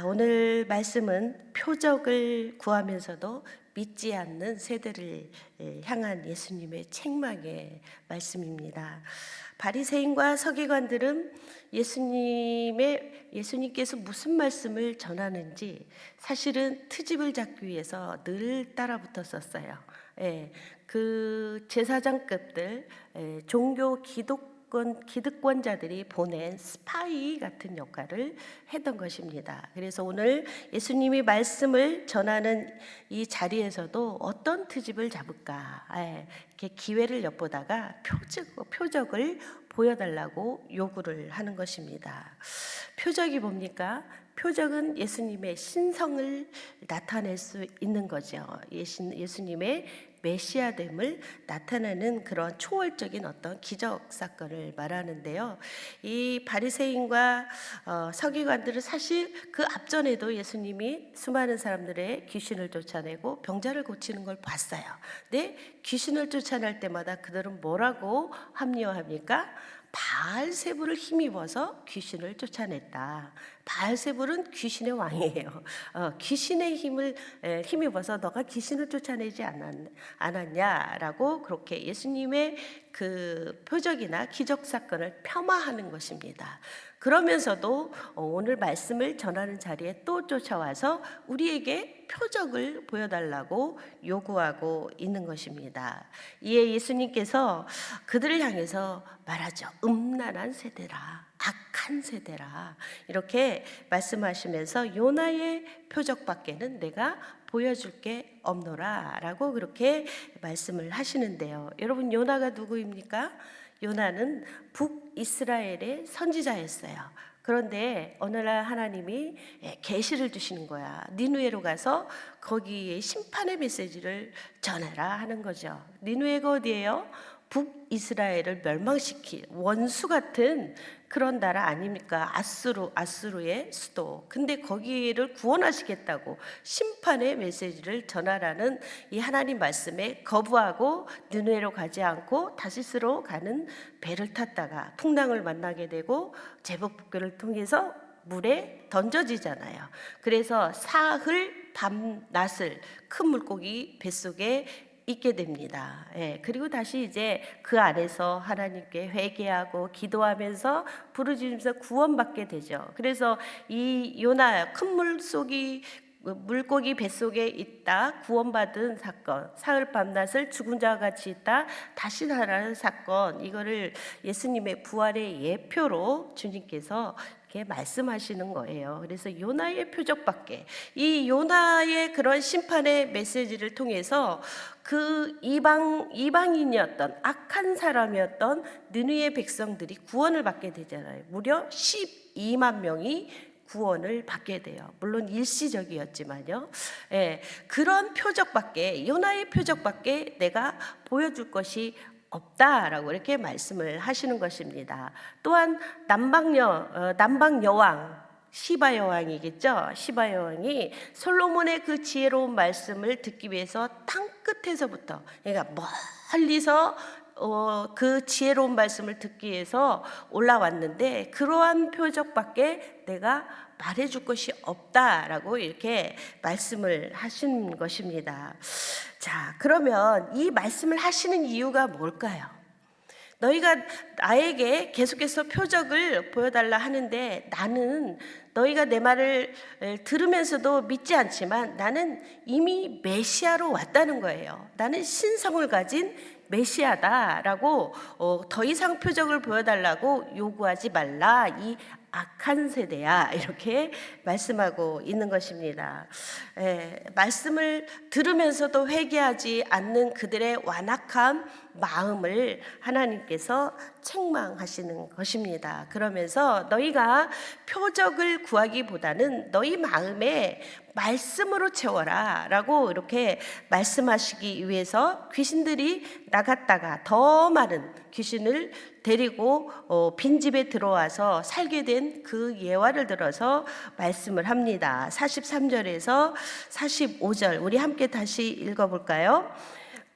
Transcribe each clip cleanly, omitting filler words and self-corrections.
오늘 말씀은 표적을 구하면서도 믿지 않는 세대를 향한 예수님의 책망의 말씀입니다. 바리새인과 서기관들은 예수님께서 무슨 말씀을 전하는지 사실은 트집을 잡기 위해서 늘 따라붙었었어요. 그 제사장급들, 종교 기득권자들이 보낸 스파이 같은 역할을 했던 것입니다. 그래서 오늘 예수님이 말씀을 전하는 이 자리에서도 어떤 트집을 잡을까 이렇게 기회를 엿보다가 표적을 보여달라고 요구를 하는 것입니다. 표적이 뭡니까? 표적은 예수님의 신성을 나타낼 수 있는 거죠. 예수님의 메시아됨을 나타내는 그런 초월적인 어떤 기적 사건을 말하는데요. 이 바리새인과 서기관들은 사실 그 앞전에도 예수님이 수많은 사람들의 귀신을 쫓아내고 병자를 고치는 걸 봤어요. 근데 귀신을 쫓아낼 때마다 그들은 뭐라고 합리화합니까? 바알세불을 힘입어서 귀신을 쫓아냈다. 바알세불은 귀신의 왕이에요. 귀신의 힘을 힘입어서 너가 귀신을 쫓아내지 않았냐라고 그렇게 예수님의 그 표적이나 기적 사건을 폄하하는 것입니다. 그러면서도 오늘 말씀을 전하는 자리에 또 쫓아와서 우리에게 표적을 보여달라고 요구하고 있는 것입니다. 이에 예수님께서 그들을 향해서 말하죠. 음란한 세대라, 악한 세대라, 이렇게 말씀하시면서 요나의 표적밖에는 내가 보여줄 게 없노라 라고 그렇게 말씀을 하시는데요. 여러분, 요나가 누구입니까? 요나는 북이스라엘의 선지자였어요. 그런데 어느 날 하나님이 계시를 주시는 거야. 니누에로 가서 거기에 심판의 메시지를 전해라 하는 거죠. 니누에가 어디예요? 북이스라엘을 멸망시킬 원수 같은 그런 나라 아닙니까? 아수르의 수도. 근데 거기를 구원하시겠다고 심판의 메시지를 전하라는 이 하나님 말씀에 거부하고 니느웨로 가지 않고 다시스로 가는 배를 탔다가 풍랑을 만나게 되고 제복국교를 통해서 물에 던져지잖아요. 그래서 사흘 밤낮을 큰 물고기 뱃속에 있게 됩니다. 그리고 다시 이제 그 안에서 하나님께 회개하고 기도하면서 부르짖으면서 구원받게 되죠. 그래서 이 요나 큰 물고기 뱃속에 있다 구원받은 사건, 사흘 밤낮을 죽은 자와 같이 있다 다시 살아나는 사건, 이거를 예수님의 부활의 예표로 주님께서 이렇게 말씀하시는 거예요. 그래서 요나의 표적밖에, 이 요나의 그런 심판의 메시지를 통해서 그 이방인이었던 악한 사람이었던 느느웨 백성들이 구원을 받게 되잖아요. 무려 12만 명이 구원을 받게 돼요. 물론 일시적이었지만요. 그런 표적밖에, 요나의 표적밖에 내가 보여줄 것이 없다라고 이렇게 말씀을 하시는 것입니다. 또한 남방 여왕 시바 여왕이겠죠. 시바 여왕이 솔로몬의 그 지혜로운 말씀을 듣기 위해서 땅 끝에서부터, 그러니까 멀리서 그 지혜로운 말씀을 듣기 위해서 올라왔는데 그러한 표적밖에 내가 말해줄 것이 없다라고 이렇게 말씀을 하신 것입니다. 자, 그러면 이 말씀을 하시는 이유가 뭘까요? 너희가 나에게 계속해서 표적을 보여달라 하는데 나는 너희가 내 말을 들으면서도 믿지 않지만 나는 이미 메시아로 왔다는 거예요. 나는 신성을 가진 메시아다라고 더 이상 표적을 보여달라고 요구하지 말라, 이 악한 세대야, 이렇게 말씀하고 있는 것입니다. 말씀을 들으면서도 회개하지 않는 그들의 완악한 마음을 하나님께서 책망하시는 것입니다. 그러면서 너희가 표적을 구하기보다는 너희 마음에 말씀으로 채워라 라고 이렇게 말씀하시기 위해서 귀신들이 나갔다가 더 많은 귀신을 데리고 빈집에 들어와서 살게 된 그 예화를 들어서 말씀을 합니다. 43절에서 45절 우리 함께 다시 읽어볼까요?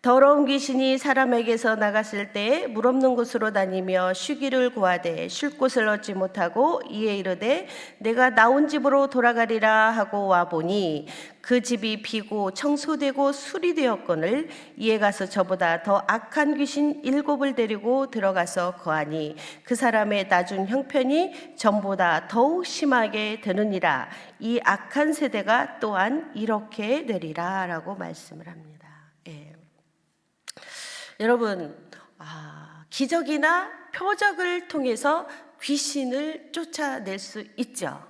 더러운 귀신이 사람에게서 나갔을 때 물 없는 곳으로 다니며 쉬기를 구하되 쉴 곳을 얻지 못하고 이에 이르되 내가 나온 집으로 돌아가리라 하고 와보니 그 집이 비고 청소되고 수리되었거늘 이에 가서 저보다 더 악한 귀신 7을 데리고 들어가서 거하니 그 사람의 나중 형편이 전보다 더욱 심하게 되느니라. 이 악한 세대가 또한 이렇게 되리라 라고 말씀을 합니다. 예. 여러분, 기적이나 표적을 통해서 귀신을 쫓아낼 수 있죠.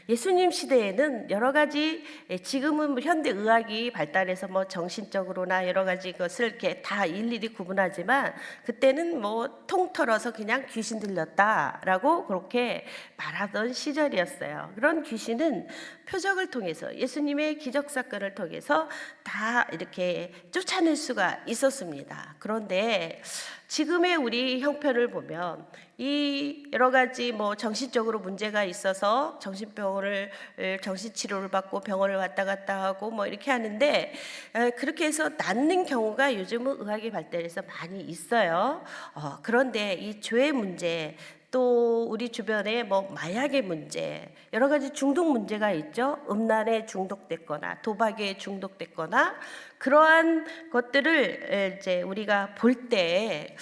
예수님 시대에는 여러 가지, 지금은 현대 의학이 발달해서 정신적으로나 여러 가지 것을 이렇게 다 일일이 구분하지만 그때는 통틀어서 그냥 귀신 들렸다라고 그렇게 말하던 시절이었어요. 그런 귀신은 표적을 통해서 예수님의 기적 사건을 통해서 다 이렇게 쫓아낼 수가 있었습니다. 그런데 지금의 우리 형편을 보면 이 여러 가지 정신적으로 문제가 있어서 정신병원을 정신치료를 받고 병원을 왔다 갔다 하고 이렇게 하는데 그렇게 해서 낫는 경우가 요즘은 의학이 발달해서 많이 있어요. 그런데 이 죄의 문제 또 우리 주변에 마약의 문제 여러 가지 중독 문제가 있죠. 음란에 중독됐거나 도박에 중독됐거나 그러한 것들을 이제 우리가 볼 때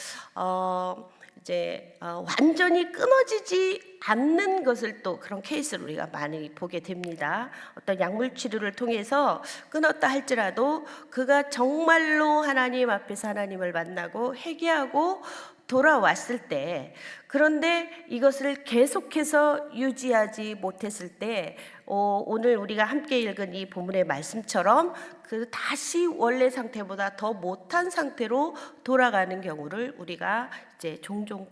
완전히 끊어지지 않는 것을 또 그런 케이스를 우리가 많이 보게 됩니다. 어떤 약물 치료를 통해서 끊었다 할지라도 그가 정말로 하나님 앞에서 하나님을 만나고 회개하고 돌아왔을 때 그런데 이것을 계속해서 유지하지 못했을 때 오늘 우리가 함께 읽은 이 본문의 말씀처럼 그 다시 원래 상태보다 더 못한 상태로 돌아가는 경우를 우리가 이제 종종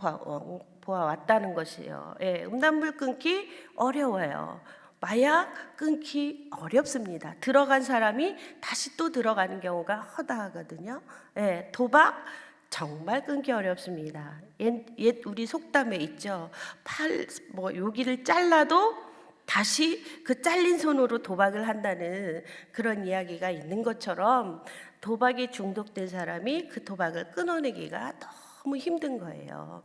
보아왔다는 것이에요. 음란물 끊기 어려워요. 마약 끊기 어렵습니다. 들어간 사람이 다시 또 들어가는 경우가 허다하거든요. 도박 정말 끊기 어렵습니다. 옛 우리 속담에 있죠. 여기를 잘라도 다시 그 잘린 손으로 도박을 한다는 그런 이야기가 있는 것처럼 도박에 중독된 사람이 그 도박을 끊어내기가 너무 힘든 거예요.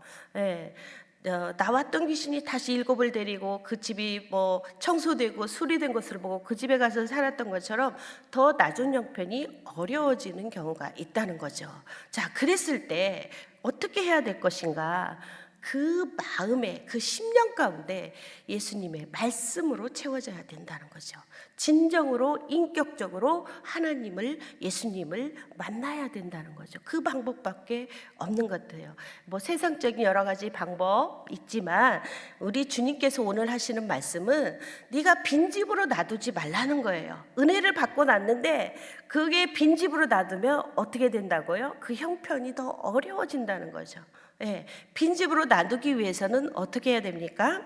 나왔던 귀신이 다시 7을 데리고 그 집이 청소되고 수리된 것을 보고 그 집에 가서 살았던 것처럼 더 나중 형편이 어려워지는 경우가 있다는 거죠. 자, 그랬을 때 어떻게 해야 될 것인가? 그 마음에 그 심령 가운데 예수님의 말씀으로 채워져야 된다는 거죠. 진정으로 인격적으로 하나님을 예수님을 만나야 된다는 거죠. 그 방법밖에 없는 것 같아요. 세상적인 여러 가지 방법 있지만 우리 주님께서 오늘 하시는 말씀은 네가 빈집으로 놔두지 말라는 거예요. 은혜를 받고 났는데 그게 빈집으로 놔두면 어떻게 된다고요? 그 형편이 더 어려워진다는 거죠. 빈집으로 놔두기 위해서는 어떻게 해야 됩니까?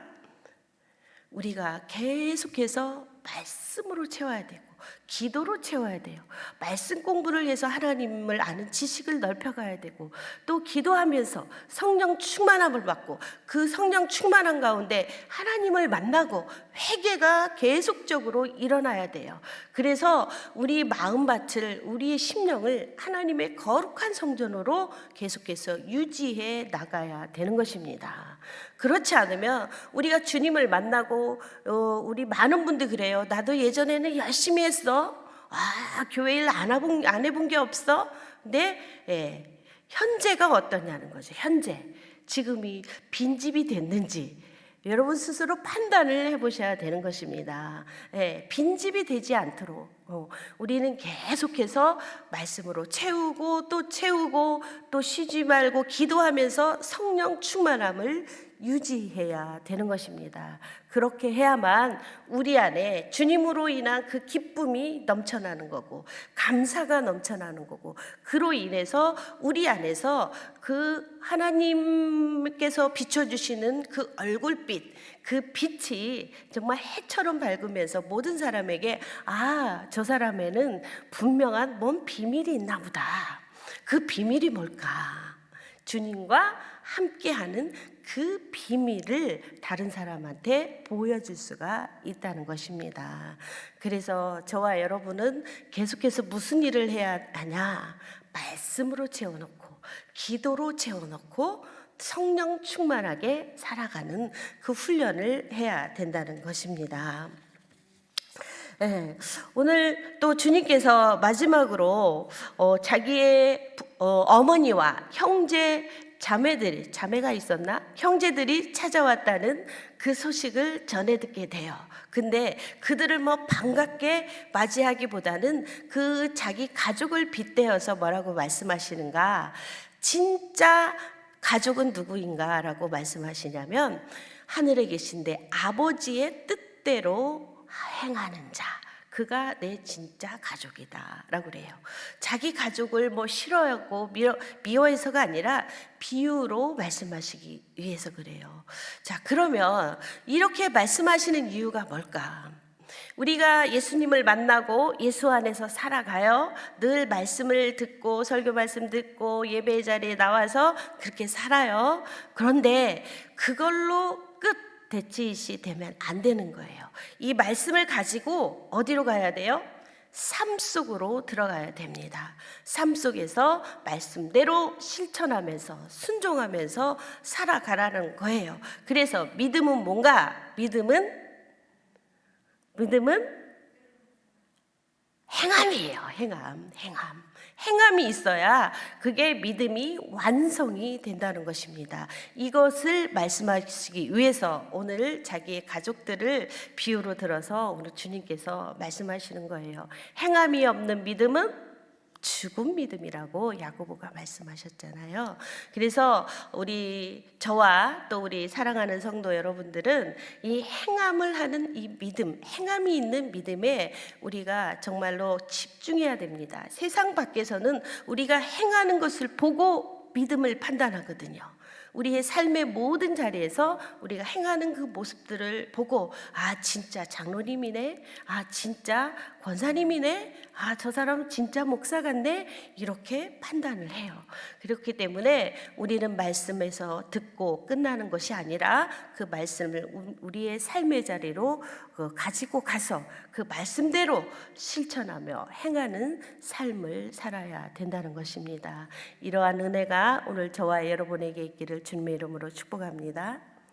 우리가 계속해서 말씀으로 채워야 되고 기도로 채워야 돼요. 말씀 공부를 해서 하나님을 아는 지식을 넓혀가야 되고 또 기도하면서 성령 충만함을 받고 그 성령 충만함 가운데 하나님을 만나고 회개가 계속적으로 일어나야 돼요. 그래서 우리 마음밭을 우리의 심령을 하나님의 거룩한 성전으로 계속해서 유지해 나가야 되는 것입니다. 그렇지 않으면 우리가 주님을 만나고 우리 많은 분들 그래요. 나도 예전에는 열심히 했어. 교회 일 안 해본 게 없어. 근데 현재가 어떠냐는 거죠. 현재 지금이 빈집이 됐는지 여러분 스스로 판단을 해보셔야 되는 것입니다. 빈집이 되지 않도록 우리는 계속해서 말씀으로 채우고 또 쉬지 말고 기도하면서 성령 충만함을 유지해야 되는 것입니다. 그렇게 해야만 우리 안에 주님으로 인한 그 기쁨이 넘쳐나는 거고 감사가 넘쳐나는 거고 그로 인해서 우리 안에서 그 하나님께서 비춰주시는 그 얼굴빛 그 빛이 정말 해처럼 밝으면서 모든 사람에게 저 사람에는 분명한 뭔 비밀이 있나 보다. 그 비밀이 뭘까? 주님과 함께하는 그 비밀을 다른 사람한테 보여줄 수가 있다는 것입니다. 그래서 저와 여러분은 계속해서 무슨 일을 해야 하냐? 말씀으로 채워놓고 기도로 채워놓고 성령 충만하게 살아가는 그 훈련을 해야 된다는 것입니다. 네, 오늘 또 주님께서 마지막으로 자기의 어머니와 형제 자매가 있었나? 형제들이 찾아왔다는 그 소식을 전해 듣게 돼요. 근데 그들을 뭐 반갑게 맞이하기보다는 그 자기 가족을 빗대어서 뭐라고 말씀하시는가? 진짜 가족은 누구인가? 라고 말씀하시냐면 하늘에 계신데 아버지의 뜻대로 행하는 자, 그가 내 진짜 가족이다 라고 그래요. 자기 가족을 뭐 싫어하고 미워해서가 아니라 비유로 말씀하시기 위해서 그래요. 자, 그러면 이렇게 말씀하시는 이유가 뭘까? 우리가 예수님을 만나고 예수 안에서 살아가요. 늘 말씀을 듣고 설교 말씀 듣고 예배 자리에 나와서 그렇게 살아요. 그런데 그걸로 끝 대치시 되면 안 되는 거예요. 이 말씀을 가지고 어디로 가야 돼요? 삶 속으로 들어가야 됩니다. 삶 속에서 말씀대로 실천하면서 순종하면서 살아가라는 거예요. 그래서 믿음은 뭔가? 믿음은 행함이에요. 행함이 있어야 그게 믿음이 완성이 된다는 것입니다. 이것을 말씀하시기 위해서 오늘 자기의 가족들을 비유로 들어서 오늘 주님께서 말씀하시는 거예요. 행함이 없는 믿음은 죽은 믿음이라고 야고보가 말씀하셨잖아요. 그래서 저와 또 우리 사랑하는 성도 여러분들은 이 행함을 하는 이 믿음, 행함이 있는 믿음에 우리가 정말로 집중해야 됩니다. 세상 밖에서는 우리가 행하는 것을 보고 믿음을 판단하거든요. 우리의 삶의 모든 자리에서 우리가 행하는 그 모습들을 보고 진짜 장로님이네, 진짜 권사님이네, 저 사람 진짜 목사 같네, 이렇게 판단을 해요. 그렇기 때문에 우리는 말씀에서 듣고 끝나는 것이 아니라 그 말씀을 우리의 삶의 자리로 가지고 가서 그 말씀대로 실천하며 행하는 삶을 살아야 된다는 것입니다. 이러한 은혜가 오늘 저와 여러분에게 있기를 주님의 이름으로 축복합니다.